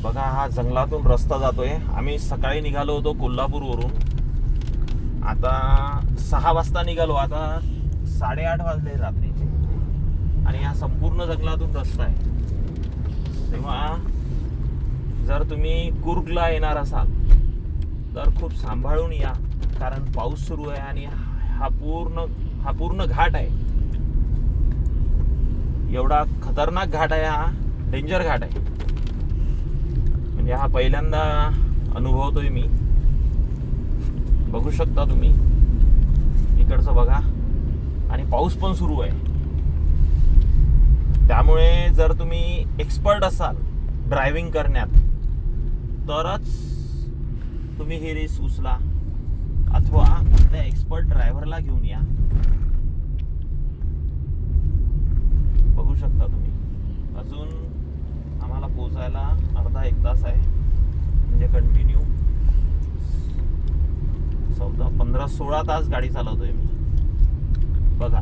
बघा, हा जंगलातून रस्ता जातोय. आम्ही सकाळी निघालो होतो कोल्हापूरवरून. आता 6 वाजता निघालो. आता 8:30 वाजले रात्रीचे. आणि हा संपूर्ण जंगलातून रस्ता आहे. तेव्हा जर तुम्ही कुर्गला येणार असाल तर खूप सांभाळून या, कारण पाऊस सुरू आहे आणि हा पूर्ण घाट आहे. एवढा खतरनाक घाट आहे. हा डेंजर घाट आहे. म्हणजे हा पहिल्यांदा अनुभवतोय मी. बघू शकता तुम्ही इकडचं बघा. आणि पाऊस पण सुरू आहे. त्यामुळे जर तुम्ही एक्सपर्ट असाल ड्रायव्हिंग करण्यात तरच तुम्ही ही रिस्क उचला, अथवा त्या एक्सपर्ट ड्रायव्हरला घेऊन या. बघू शकता तुम्ही. अजून आम्हाला पोहोचायला अर्धा 1 तास आहे. म्हणजे कंटिन्यू 14, 15, 16 तास गाडी चालवतोय मी. बघा.